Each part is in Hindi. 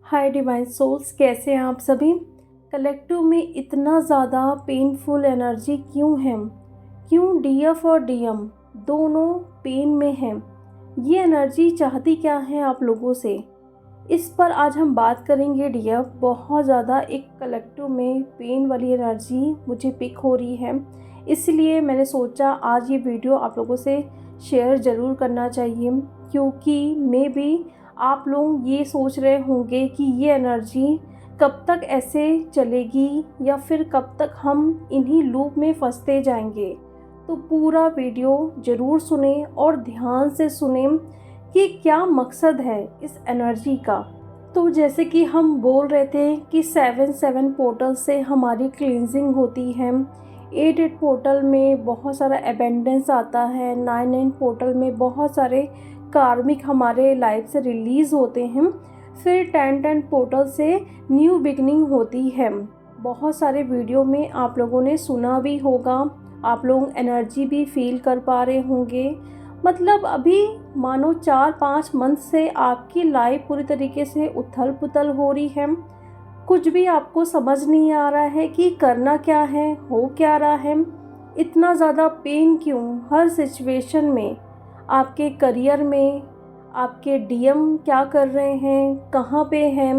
हाय डिवाइन सोल्स, कैसे हैं आप सभी। कलेक्टिव में इतना ज़्यादा पेनफुल एनर्जी क्यों है? क्यों डीएफ और डीएम दोनों पेन में हैं? ये एनर्जी चाहती क्या है आप लोगों से? इस पर आज हम बात करेंगे। डीएफ बहुत ज़्यादा एक कलेक्टिव में पेन वाली एनर्जी मुझे पिक हो रही है, इसलिए मैंने सोचा आज ये वीडियो आप लोगों से शेयर ज़रूर करना चाहिए, क्योंकि मे बी आप लोग ये सोच रहे होंगे कि ये एनर्जी कब तक ऐसे चलेगी या फिर कब तक हम इन्हीं लूप में फंसते जाएंगे। तो पूरा वीडियो ज़रूर सुने और ध्यान से सुने कि क्या मकसद है इस एनर्जी का। तो जैसे कि हम बोल रहे थे कि 7 पोर्टल से हमारी क्लींजिंग होती है, 8 पोर्टल में बहुत सारा एबेंडेंस आता है, 9 पोर्टल में बहुत सारे कार्मिक हमारे लाइफ से रिलीज़ होते हैं, फिर 10 पोर्टल से न्यू बिगनिंग होती है। बहुत सारे वीडियो में आप लोगों ने सुना भी होगा, आप लोग एनर्जी भी फील कर पा रहे होंगे। मतलब अभी मानो 4-5 मंथ से आपकी लाइफ पूरी तरीके से उथल पुथल हो रही है। कुछ भी आपको समझ नहीं आ रहा है कि करना क्या है, हो क्या रहा है। इतना ज़्यादा पेन क्यों हर सिचुएशन में? आपके करियर में आपके डीएम क्या कर रहे हैं, कहाँ पे हैं,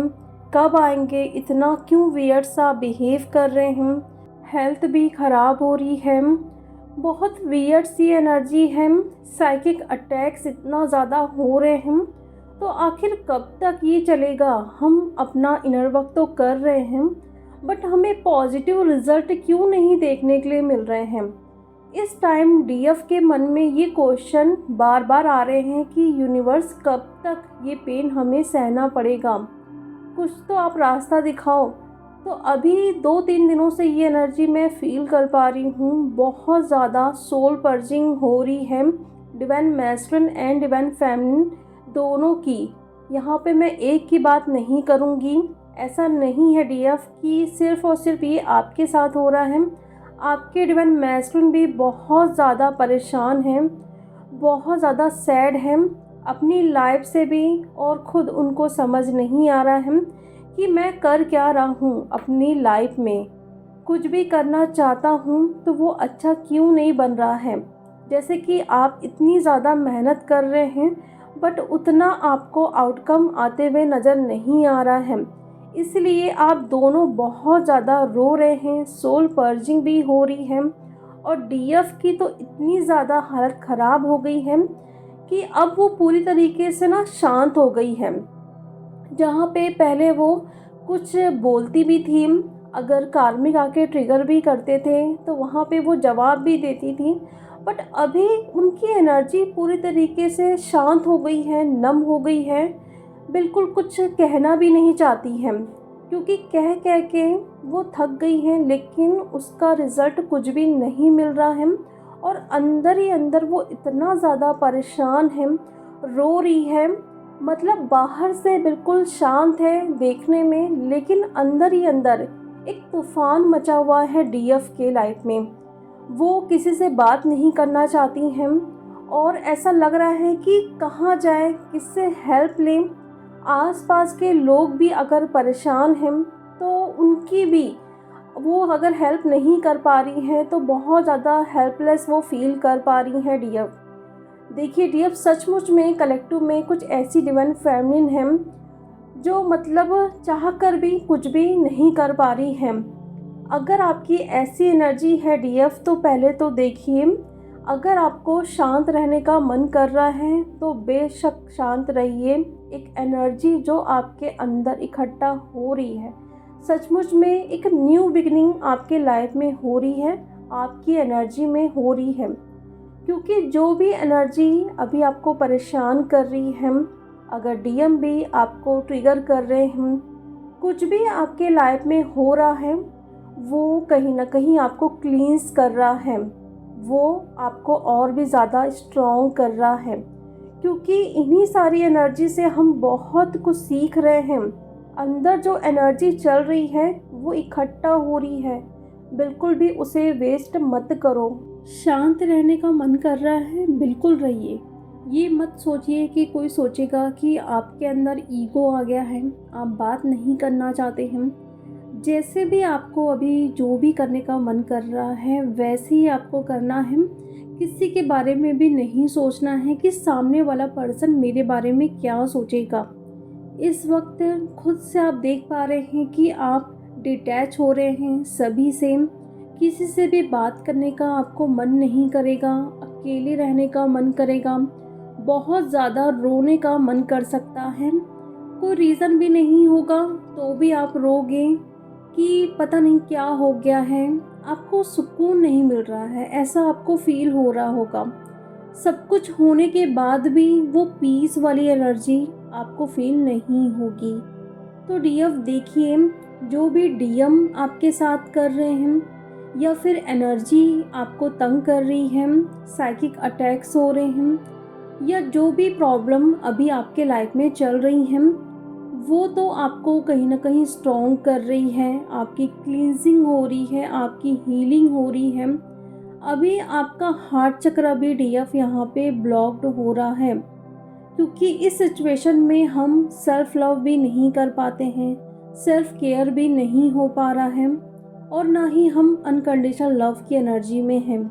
कब आएंगे, इतना क्यों वियर्ड सा बिहेव कर रहे हैं। हेल्थ भी ख़राब हो रही है, बहुत वियर्ड सी एनर्जी है, साइकिक अटैक्स इतना ज़्यादा हो रहे हैं। तो आखिर कब तक ये चलेगा? हम अपना इनर वर्क तो कर रहे हैं, बट हमें पॉजिटिव रिज़ल्ट क्यों नहीं देखने के लिए मिल रहे हैं? इस टाइम डीएफ के मन में ये क्वेश्चन बार बार आ रहे हैं कि यूनिवर्स कब तक ये पेन हमें सहना पड़ेगा, कुछ तो आप रास्ता दिखाओ। तो अभी 2-3 दिनों से ये एनर्जी मैं फील कर पा रही हूँ, बहुत ज़्यादा सोल पर्जिंग हो रही है divine masculine and divine feminine दोनों की। यहाँ पे मैं एक की बात नहीं करूँगी। ऐसा नहीं है डीएफ कि सिर्फ़ और सिर्फ ये आपके साथ हो रहा है, आपके डिवाइन मैस्कुलिन भी बहुत ज़्यादा परेशान हैं, बहुत ज़्यादा सैड हैं अपनी लाइफ से भी, और ख़ुद उनको समझ नहीं आ रहा है कि मैं कर क्या रहा हूँ अपनी लाइफ में। कुछ भी करना चाहता हूँ तो वो अच्छा क्यों नहीं बन रहा है। जैसे कि आप इतनी ज़्यादा मेहनत कर रहे हैं, बट उतना आपको आउटकम आते हुए नज़र नहीं आ रहा है, इसलिए आप दोनों बहुत ज़्यादा रो रहे हैं, सोल पर्जिंग भी हो रही है। और डीएफ की तो इतनी ज़्यादा हालत ख़राब हो गई है कि अब वो पूरी तरीके से ना शांत हो गई है। जहाँ पे पहले वो कुछ बोलती भी थी, अगर कार्मिक आके ट्रिगर भी करते थे तो वहाँ पे वो जवाब भी देती थी, बट अभी उनकी एनर्जी पूरी तरीके से शांत हो गई है, नम हो गई है, बिल्कुल कुछ कहना भी नहीं चाहती हैं, क्योंकि कह कह के वो थक गई हैं, लेकिन उसका रिज़ल्ट कुछ भी नहीं मिल रहा है। और अंदर ही अंदर वो इतना ज़्यादा परेशान है, रो रही है। मतलब बाहर से बिल्कुल शांत है देखने में, लेकिन अंदर ही अंदर एक तूफ़ान मचा हुआ है डीएफ के लाइफ में। वो किसी से बात नहीं करना चाहती हैं, और ऐसा लग रहा है कि कहाँ जाए, किससे हेल्प लें। आसपास के लोग भी अगर परेशान हैं तो उनकी भी वो अगर हेल्प नहीं कर पा रही हैं, तो बहुत ज़्यादा हेल्पलेस वो फील कर पा रही हैं डीएफ। देखिए डीएफ, सचमुच में कलेक्टिव में कुछ ऐसी डिवाइन फेमिनिन हैं जो मतलब चाह कर भी कुछ भी नहीं कर पा रही हैं। अगर आपकी ऐसी एनर्जी है डीएफ, तो पहले तो देखिए, अगर आपको शांत रहने का मन कर रहा है तो बेशक शांत रहिए। एक एनर्जी जो आपके अंदर इकट्ठा हो रही है, सचमुच में एक न्यू बिगनिंग आपके लाइफ में हो रही है, आपकी एनर्जी में हो रही है। क्योंकि जो भी एनर्जी अभी आपको परेशान कर रही है, अगर डीएम भी आपको ट्रिगर कर रहे हैं, कुछ भी आपके लाइफ में हो रहा है, वो कहीं ना कहीं आपको क्लींस कर रहा है, वो आपको और भी ज़्यादा स्ट्रॉन्ग कर रहा है। क्योंकि इन्हीं सारी एनर्जी से हम बहुत कुछ सीख रहे हैं। अंदर जो एनर्जी चल रही है वो इकट्ठा हो रही है, बिल्कुल भी उसे वेस्ट मत करो। शांत रहने का मन कर रहा है, बिल्कुल रहिए। ये मत सोचिए कि कोई सोचेगा कि आपके अंदर ईगो आ गया है, आप बात नहीं करना चाहते हैं। जैसे भी आपको अभी जो भी करने का मन कर रहा है वैसे ही आपको करना है। किसी के बारे में भी नहीं सोचना है कि सामने वाला पर्सन मेरे बारे में क्या सोचेगा। इस वक्त खुद से आप देख पा रहे हैं कि आप डिटैच हो रहे हैं सभी से। किसी से भी बात करने का आपको मन नहीं करेगा, अकेले रहने का मन करेगा, बहुत ज़्यादा रोने का मन कर सकता है। कोई रीज़न भी नहीं होगा तो भी आप रोगे कि पता नहीं क्या हो गया है। आपको सुकून नहीं मिल रहा है, ऐसा आपको फील हो रहा होगा। सब कुछ होने के बाद भी वो पीस वाली एनर्जी आपको फील नहीं होगी। तो डीएफ देखिए, जो भी डीएम आपके साथ कर रहे हैं या फिर एनर्जी आपको तंग कर रही है, साइकिक अटैक्स हो रहे हैं या जो भी प्रॉब्लम अभी आपके लाइफ में चल रही हैं, वो तो आपको कहीं ना कहीं स्ट्रॉन्ग कर रही है। आपकी क्लींजिंग हो रही है, आपकी हीलिंग हो रही है। अभी आपका हार्ट चक्र भी डीएफ यहाँ पे ब्लॉक्ड हो रहा है, क्योंकि इस सिचुएशन में हम सेल्फ लव भी नहीं कर पाते हैं, सेल्फ केयर भी नहीं हो पा रहा है और ना ही हम अनकंडीशनल लव की एनर्जी में हैं।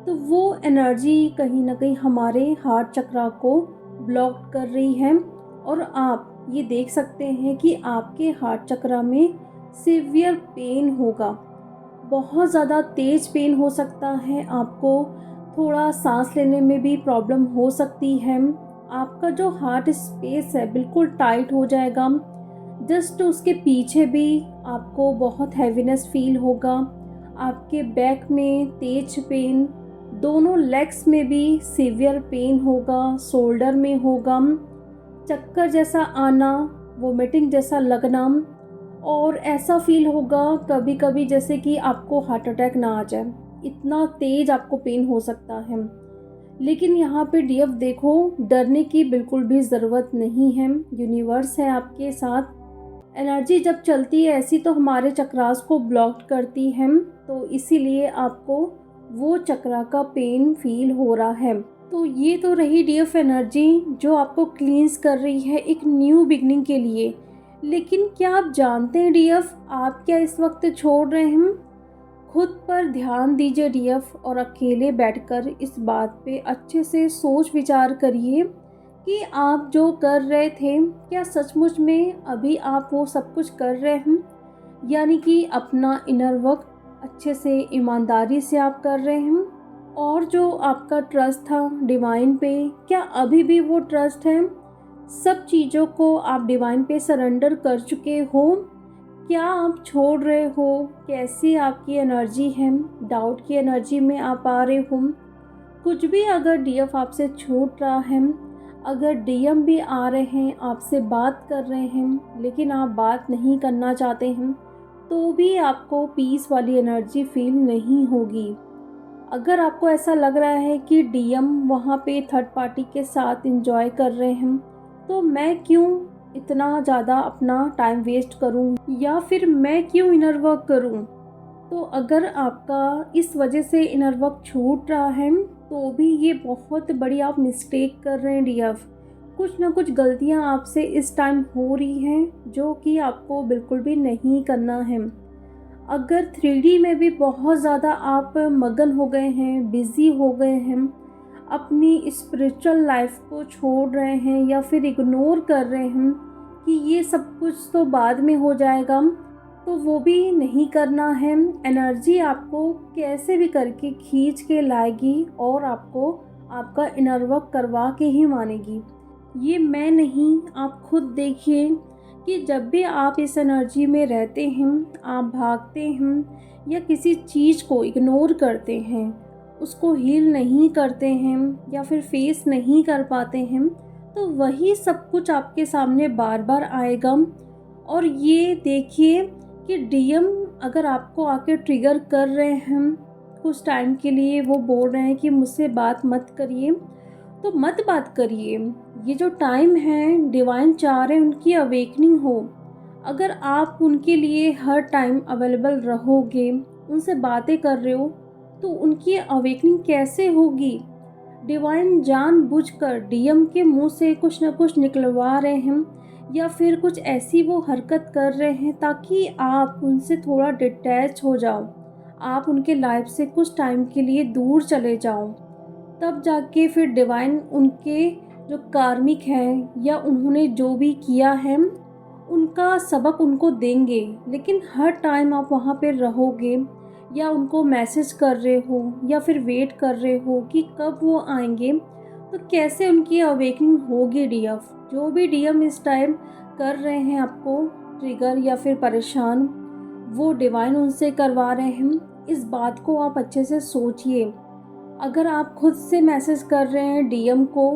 तो वो एनर्जी कहीं ना कहीं हमारे हार्ट चक्र को ब्लॉक कर रही है और आप ये देख सकते हैं कि आपके हार्ट चक्र में सीवियर पेन होगा। बहुत ज़्यादा तेज पेन हो सकता है, आपको थोड़ा सांस लेने में भी प्रॉब्लम हो सकती है। आपका जो हार्ट स्पेस है बिल्कुल टाइट हो जाएगा। जस्ट उसके पीछे भी आपको बहुत हैवीनेस फील होगा। आपके बैक में तेज पेन, दोनों लेग्स में भी सीवियर पेन होगा, शोल्डर में होगा, चक्कर जैसा आना, वोमिटिंग जैसा लगना और ऐसा फील होगा कभी कभी जैसे कि आपको हार्ट अटैक ना आ जाए, इतना तेज आपको पेन हो सकता है। लेकिन यहाँ पे डीएफ देखो, डरने की बिल्कुल भी ज़रूरत नहीं है। यूनिवर्स है आपके साथ। एनर्जी जब चलती है ऐसी तो हमारे चक्रास को ब्लॉक करती है, तो इसीलिए आपको वो चक्रा का पेन फील हो रहा है। तो ये तो रही डीएफ एनर्जी जो आपको क्लींस कर रही है एक न्यू बिगनिंग के लिए। लेकिन क्या आप जानते हैं डीएफ, आप क्या इस वक्त छोड़ रहे हैं? खुद पर ध्यान दीजिए डीएफ और अकेले बैठकर इस बात पे अच्छे से सोच विचार करिए कि आप जो कर रहे थे क्या सचमुच में अभी आप वो सब कुछ कर रहे हैं, यानी कि अपना इनर वर्क अच्छे से ईमानदारी से आप कर रहे हैं। और जो आपका ट्रस्ट था डिवाइन पे, क्या अभी भी वो ट्रस्ट है? सब चीज़ों को आप डिवाइन पे सरेंडर कर चुके हो? क्या आप छोड़ रहे हो? कैसी आपकी एनर्जी है? डाउट की एनर्जी में आप आ रहे हो? कुछ भी अगर डीएफ आपसे छूट रहा है, अगर डीएम भी आ रहे हैं आपसे बात कर रहे हैं लेकिन आप बात नहीं करना चाहते हैं, तो भी आपको पीस वाली एनर्जी फील नहीं होगी। अगर आपको ऐसा लग रहा है कि डीएम वहाँ पे थर्ड पार्टी के साथ एंजॉय कर रहे हैं, तो मैं क्यों इतना ज़्यादा अपना टाइम वेस्ट करूं या फिर मैं क्यों इनर वर्क करूं? तो अगर आपका इस वजह से इनर वर्क छूट रहा है तो भी ये बहुत बड़ी आप मिस्टेक कर रहे हैं डीएफ। कुछ ना कुछ गलतियां आपसे इस टाइम हो रही हैं जो कि आपको बिल्कुल भी नहीं करना है। अगर 3D में भी बहुत ज़्यादा आप मगन हो गए हैं, बिज़ी हो गए हैं, अपनी स्पिरिचुअल लाइफ को छोड़ रहे हैं या फिर इग्नोर कर रहे हैं कि ये सब कुछ तो बाद में हो जाएगा, तो वो भी नहीं करना है। एनर्जी आपको कैसे भी करके खींच के लाएगी और आपको आपका इनर वर्क करवा के ही मानेगी। ये मैं नहीं, आप खुद देखिए कि जब भी आप इस एनर्जी में रहते हैं, आप भागते हैं या किसी चीज़ को इग्नोर करते हैं, उसको हील नहीं करते हैं या फिर फेस नहीं कर पाते हैं, तो वही सब कुछ आपके सामने बार बार आएगा। और ये देखिए कि डीएम अगर आपको आके ट्रिगर कर रहे हैं कुछ टाइम के लिए, वो बोल रहे हैं कि मुझसे बात मत करिए, तो मत बात करिए। ये जो टाइम है डिवाइन चाह रहे हैं उनकी अवेकनिंग हो। अगर आप उनके लिए हर टाइम अवेलेबल रहोगे, उनसे बातें कर रहे हो, तो उनकी अवेकनिंग कैसे होगी? डिवाइन जानबूझकर डीएम के मुंह से कुछ न कुछ निकलवा रहे हैं या फिर कुछ ऐसी वो हरकत कर रहे हैं ताकि आप उनसे थोड़ा डिटैच हो जाओ, आप उनके लाइफ से कुछ टाइम के लिए दूर चले जाओ। तब जाके फिर डिवाइन उनके जो कार्मिक हैं या उन्होंने जो भी किया है उनका सबक उनको देंगे। लेकिन हर टाइम आप वहाँ पे रहोगे या उनको मैसेज कर रहे हो या फिर वेट कर रहे हो कि कब वो आएंगे, तो कैसे उनकी अवेकनिंग होगी। डीएफ जो भी डीएम इस टाइम कर रहे हैं आपको ट्रिगर या फिर परेशान, वो डिवाइन उनसे करवा रहे हैं। इस बात को आप अच्छे से सोचिए। अगर आप खुद से मैसेज कर रहे हैं डीएम को,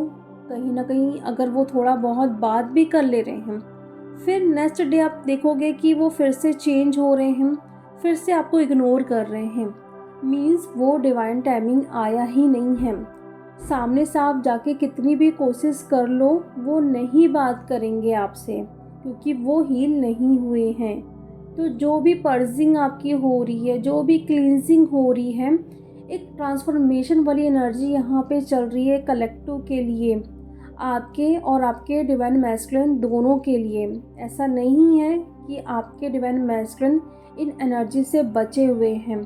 कहीं ना कहीं अगर वो थोड़ा बहुत बात भी कर ले रहे हैं, फिर नेक्स्ट डे आप देखोगे कि वो फिर से चेंज हो रहे हैं, फिर से आपको इग्नोर कर रहे हैं, मीन्स वो डिवाइन टाइमिंग आया ही नहीं है। सामने से आप जाके कितनी भी कोशिश कर लो, वो नहीं बात करेंगे आपसे क्योंकि वो हील नहीं हुए हैं। तो जो भी पर्जिंग आपकी हो रही है, जो भी क्लींजिंग हो रही है, एक ट्रांसफॉर्मेशन वाली एनर्जी यहाँ पे चल रही है कलेक्टिव के लिए, आपके और आपके डिवाइन मैस्कुलिन दोनों के लिए। ऐसा नहीं है कि आपके डिवाइन मैस्कुलिन इन एनर्जी से बचे हुए हैं,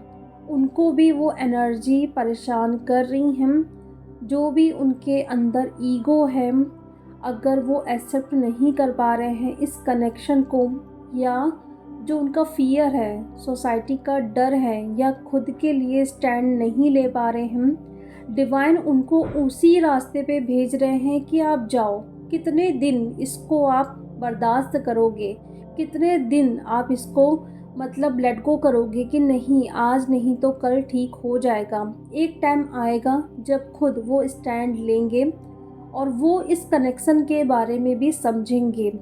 उनको भी वो एनर्जी परेशान कर रही हैं। जो भी उनके अंदर ईगो है, अगर वो एक्सेप्ट नहीं कर पा रहे हैं इस कनेक्शन को, या जो उनका फियर है, सोसाइटी का डर है, या खुद के लिए स्टैंड नहीं ले पा रहे हैं, डिवाइन उनको उसी रास्ते पे भेज रहे हैं कि आप जाओ। कितने दिन इसको आप बर्दाश्त करोगे, कितने दिन आप इसको मतलब लेट गो करोगे कि नहीं आज नहीं तो कल ठीक हो जाएगा। एक टाइम आएगा जब खुद वो स्टैंड लेंगे और वो इस कनेक्शन के बारे में भी समझेंगे।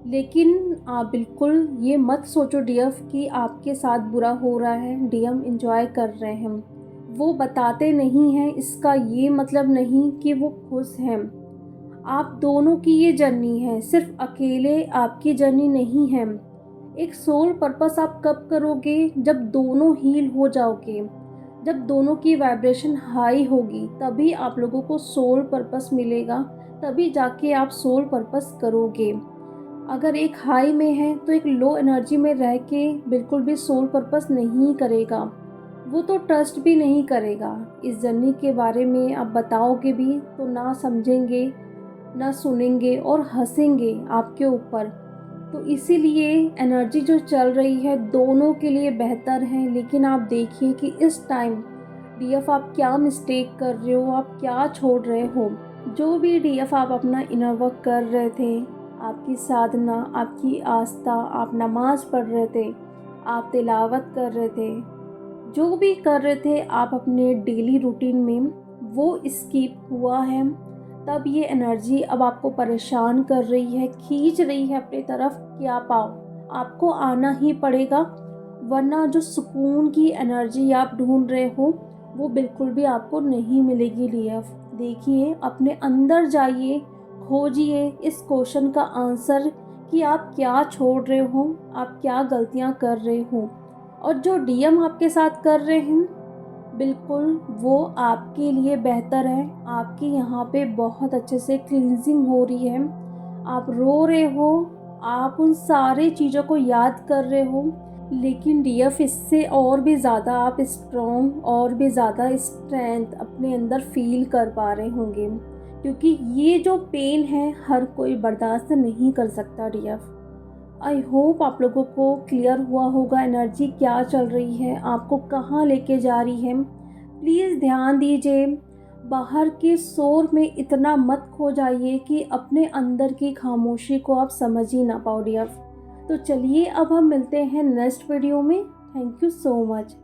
लेकिन आप बिल्कुल ये मत सोचो डीएफ कि आपके साथ बुरा हो रहा है, डीएम एंजॉय कर रहे हैं। वो बताते नहीं हैं, इसका ये मतलब नहीं कि वो खुश हैं। आप दोनों की ये जर्नी है, सिर्फ अकेले आपकी जर्नी नहीं है। एक सोल पर्पस आप कब करोगे? जब दोनों हील हो जाओगे, जब दोनों की वाइब्रेशन हाई होगी, तभी आप लोगों को सोल पर्पस मिलेगा, तभी जाके आप सोल पर्पस करोगे। अगर एक हाई में है तो एक लो एनर्जी में रह के बिल्कुल भी सोल पर्पस नहीं करेगा, वो तो ट्रस्ट भी नहीं करेगा। इस जर्नी के बारे में आप बताओगे भी तो ना समझेंगे, ना सुनेंगे और हंसेंगे आपके ऊपर। तो इसीलिए एनर्जी जो चल रही है दोनों के लिए बेहतर है। लेकिन आप देखिए कि इस टाइम डीएफ आप क्या मिस्टेक कर रहे हो, आप क्या छोड़ रहे हो। जो भी डीएफ आप अपना इनर वर्क कर रहे थे, आपकी साधना, आपकी आस्था, आप नमाज पढ़ रहे थे, आप तिलावत कर रहे थे, जो भी कर रहे थे आप अपने डेली रूटीन में, वो स्किप हुआ है। तब ये एनर्जी अब आपको परेशान कर रही है, खींच रही है अपनी तरफ कि आप आओ, आपको आना ही पड़ेगा, वरना जो सुकून की एनर्जी आप ढूंढ रहे हो वो बिल्कुल भी आपको नहीं मिलेगी। डीएफ देखिए, अपने अंदर जाइए, खोजिए इस क्वेश्चन का आंसर कि आप क्या छोड़ रहे हो, आप क्या गलतियां कर रहे हो। और जो डीएम आपके साथ कर रहे हैं बिल्कुल वो आपके लिए बेहतर है। आपकी यहाँ पे बहुत अच्छे से क्लींजिंग हो रही है, आप रो रहे हो, आप उन सारी चीज़ों को याद कर रहे हो, लेकिन डीएफ इससे और भी ज़्यादा आप स्ट्रॉन्ग और भी ज़्यादा स्ट्रेंथ अपने अंदर फील कर पा रहे होंगे, क्योंकि ये जो पेन है हर कोई बर्दाश्त नहीं कर सकता। डीएफ आई होप आप लोगों को क्लियर हुआ होगा एनर्जी क्या चल रही है, आपको कहाँ लेके जा रही है। प्लीज़ ध्यान दीजिए, बाहर के शोर में इतना मत खो जाइए कि अपने अंदर की खामोशी को आप समझ ही ना पाओ। डियर तो चलिए अब हम मिलते हैं नेक्स्ट वीडियो में। Thank you so much.